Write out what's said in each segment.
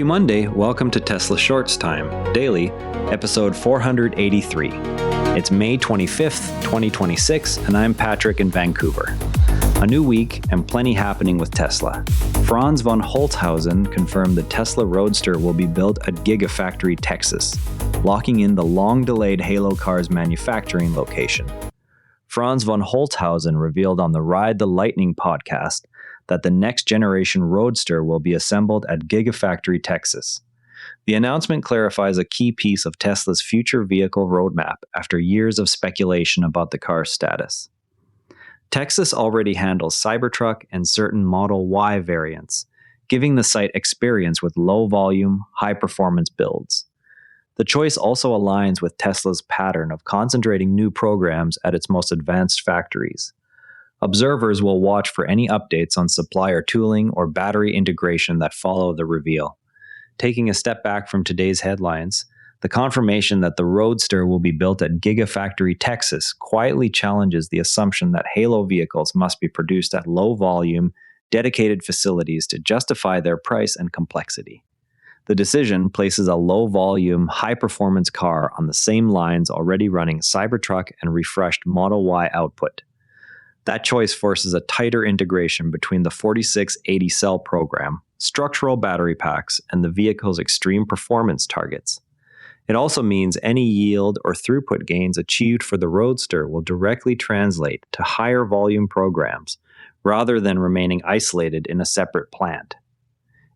Happy Monday, welcome to Tesla Shorts Time, Daily, episode 483. It's May 25th, 2026, and I'm Patrick in Vancouver. A new week and plenty happening with Tesla. Franz von Holzhausen confirmed the Tesla Roadster will be built at Gigafactory Texas, locking in the long-delayed Halo car's manufacturing location. Franz von Holzhausen revealed on the Ride the Lightning podcast that the next generation Roadster will be assembled at Gigafactory Texas. The announcement clarifies a key piece of Tesla's future vehicle roadmap after years of speculation about the car's status. Texas already handles Cybertruck and certain Model Y variants, giving the site experience with low-volume, high-performance builds. The choice also aligns with Tesla's pattern of concentrating new programs at its most advanced factories. Observers will watch for any updates on supplier tooling or battery integration that follow the reveal. Taking a step back from today's headlines, the confirmation that the Roadster will be built at Gigafactory Texas quietly challenges the assumption that Halo vehicles must be produced at low-volume, dedicated facilities to justify their price and complexity. The decision places a low-volume, high-performance car on the same lines already running Cybertruck and refreshed Model Y output. That choice forces a tighter integration between the 4680 cell program, structural battery packs, and the vehicle's extreme performance targets. It also means any yield or throughput gains achieved for the Roadster will directly translate to higher volume programs, rather than remaining isolated in a separate plant.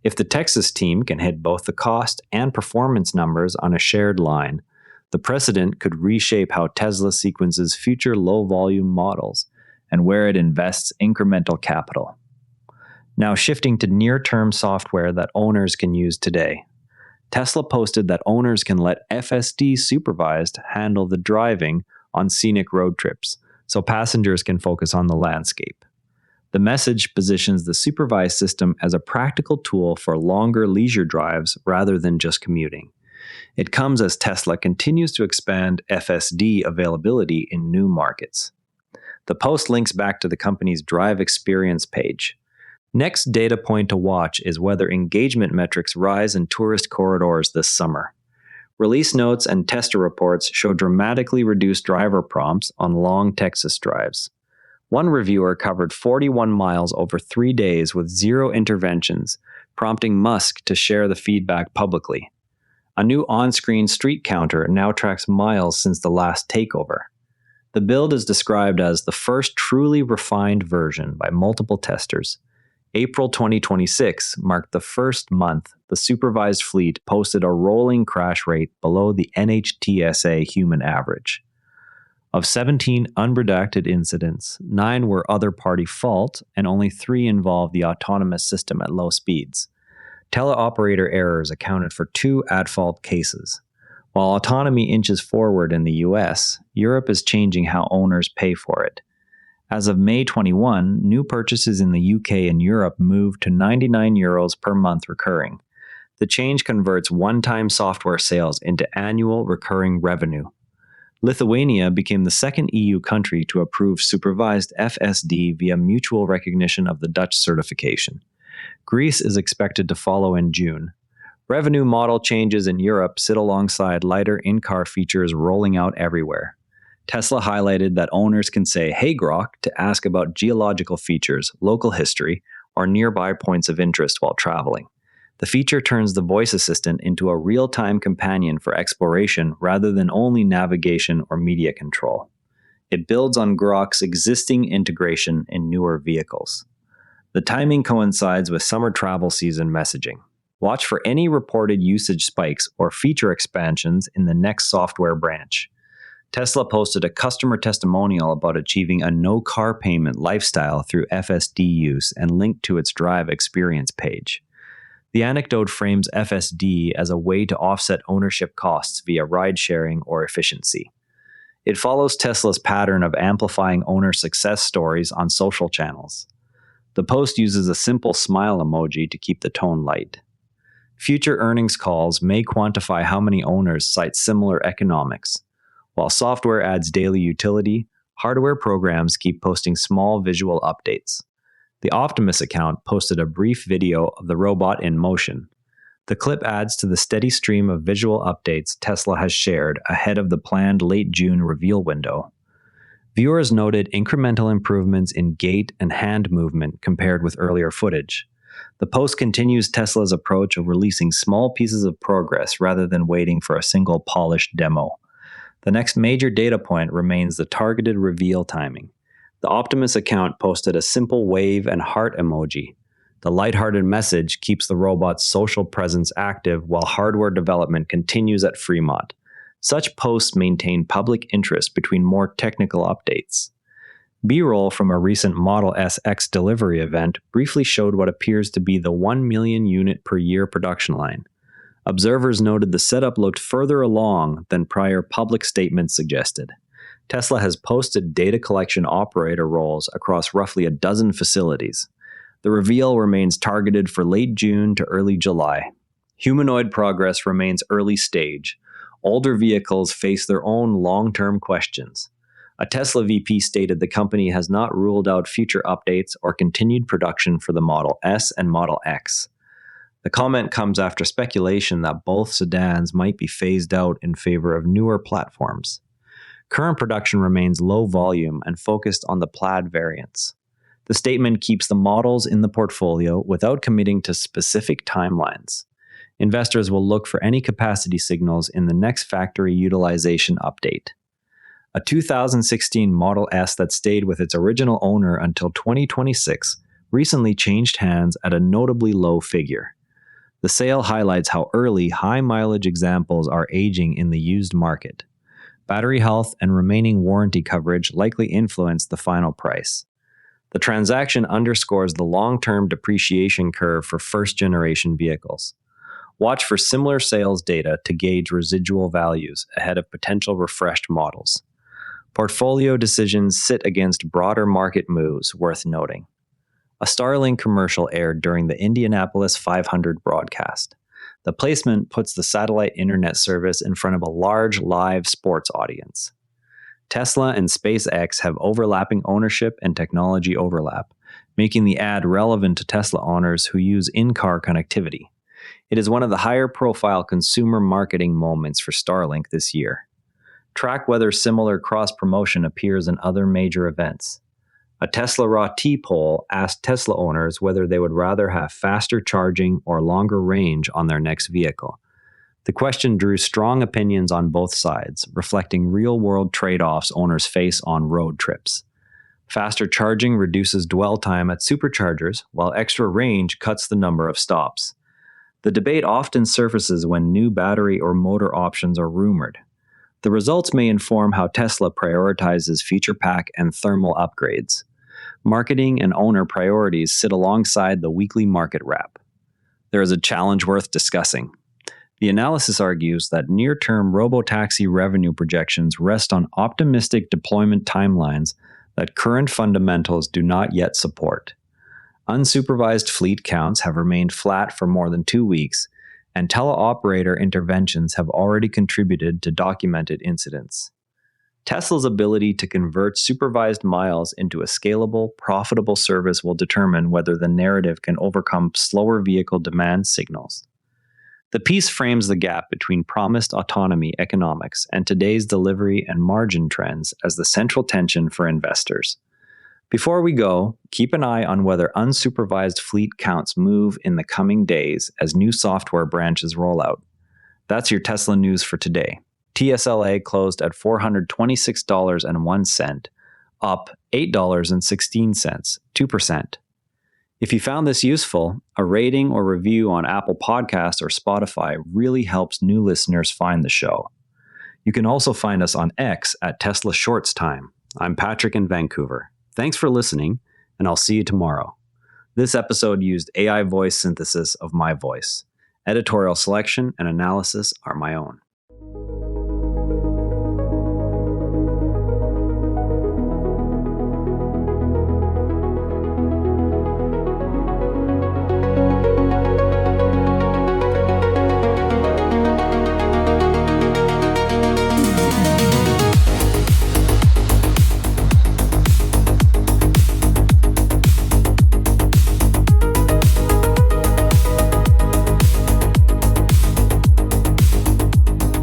If the Texas team can hit both the cost and performance numbers on a shared line, the precedent could reshape how Tesla sequences future low-volume models and where it invests incremental capital. Now shifting to near-term software that owners can use today. Tesla posted that owners can let FSD Supervised handle the driving on scenic road trips, so passengers can focus on the landscape. The message positions the supervised system as a practical tool for longer leisure drives rather than just commuting. It comes as Tesla continues to expand FSD availability in new markets. The post links back to the company's Drive Experience page. Next data point to watch is whether engagement metrics rise in tourist corridors this summer. Release notes and tester reports show dramatically reduced driver prompts on long Texas drives. One reviewer covered 41 miles over 3 days with 0 interventions, prompting Musk to share the feedback publicly. A new on-screen street counter now tracks miles since the last takeover. The build is described as the first truly refined version by multiple testers. April 2026 marked the first month the supervised fleet posted a rolling crash rate below the NHTSA human average. Of 17 unredacted incidents, 9 were other-party fault, and only 3 involved the autonomous system at low speeds. Teleoperator errors accounted for 2 at-fault cases. While autonomy inches forward in the US, Europe is changing how owners pay for it. As of May 21, new purchases in the UK and Europe moved to €99 per month recurring. The change converts one-time software sales into annual recurring revenue. Lithuania became the second EU country to approve supervised FSD via mutual recognition of the Dutch certification. Greece is expected to follow in June. Revenue model changes in Europe sit alongside lighter in-car features rolling out everywhere. Tesla highlighted that owners can say, "Hey Grok," to ask about geological features, local history, or nearby points of interest while traveling. The feature turns the voice assistant into a real-time companion for exploration rather than only navigation or media control. It builds on Grok's existing integration in newer vehicles. The timing coincides with summer travel season messaging. Watch for any reported usage spikes or feature expansions in the next software branch. Tesla posted a customer testimonial about achieving a no-car payment lifestyle through FSD use and linked to its Drive Experience page. The anecdote frames FSD as a way to offset ownership costs via ride-sharing or efficiency. It follows Tesla's pattern of amplifying owner success stories on social channels. The post uses a simple smile emoji to keep the tone light. Future earnings calls may quantify how many owners cite similar economics. While software adds daily utility, hardware programs keep posting small visual updates. The Optimus account posted a brief video of the robot in motion. The clip adds to the steady stream of visual updates Tesla has shared ahead of the planned late June reveal window. Viewers noted incremental improvements in gait and hand movement compared with earlier footage. The post continues Tesla's approach of releasing small pieces of progress rather than waiting for a single polished demo. The next major data point remains the targeted reveal timing. The Optimus account posted a simple wave and heart emoji. The lighthearted message keeps the robot's social presence active while hardware development continues at Fremont. Such posts maintain public interest between more technical updates. B-roll from a recent Model S X delivery event briefly showed what appears to be the 1 million unit per year production line. Observers noted the setup looked further along than prior public statements suggested. Tesla has posted data collection operator roles across roughly a dozen facilities. The reveal remains targeted for late June to early July. Humanoid progress remains early stage. Older vehicles face their own long-term questions. A Tesla VP stated the company has not ruled out future updates or continued production for the Model S and Model X. The comment comes after speculation that both sedans might be phased out in favor of newer platforms. Current production remains low volume and focused on the Plaid variants. The statement keeps the models in the portfolio without committing to specific timelines. Investors will look for any capacity signals in the next factory utilization update. A 2016 Model S that stayed with its original owner until 2026 recently changed hands at a notably low figure. The sale highlights how early, high-mileage examples are aging in the used market. Battery health and remaining warranty coverage likely influence the final price. The transaction underscores the long-term depreciation curve for first-generation vehicles. Watch for similar sales data to gauge residual values ahead of potential refreshed models. Portfolio decisions sit against broader market moves worth noting. A Starlink commercial aired during the Indianapolis 500 broadcast. The placement puts the satellite internet service in front of a large live sports audience. Tesla and SpaceX have overlapping ownership and technology overlap, making the ad relevant to Tesla owners who use in-car connectivity. It is one of the higher-profile consumer marketing moments for Starlink this year. Track whether similar cross-promotion appears in other major events. A Tesla Raw T poll asked Tesla owners whether they would rather have faster charging or longer range on their next vehicle. The question drew strong opinions on both sides, reflecting real-world trade-offs owners face on road trips. Faster charging reduces dwell time at superchargers, while extra range cuts the number of stops. The debate often surfaces when new battery or motor options are rumored. The results may inform how Tesla prioritizes feature pack and thermal upgrades. Marketing and owner priorities sit alongside the weekly market wrap. There is a challenge worth discussing. The analysis argues that near-term robotaxi revenue projections rest on optimistic deployment timelines that current fundamentals do not yet support. Unsupervised fleet counts have remained flat for more than 2 weeks, and teleoperator interventions have already contributed to documented incidents. Tesla's ability to convert supervised miles into a scalable, profitable service will determine whether the narrative can overcome slower vehicle demand signals. The piece frames the gap between promised autonomy economics and today's delivery and margin trends as the central tension for investors. Before we go, keep an eye on whether unsupervised fleet counts move in the coming days as new software branches roll out. That's your Tesla news for today. TSLA closed at $426.01, up $8.16, 2%. If you found this useful, a rating or review on Apple Podcasts or Spotify really helps new listeners find the show. You can also find us on X at Tesla Shorts Time. I'm Patrick in Vancouver. Thanks for listening, and I'll see you tomorrow. This episode used AI voice synthesis of my voice. Editorial selection and analysis are my own.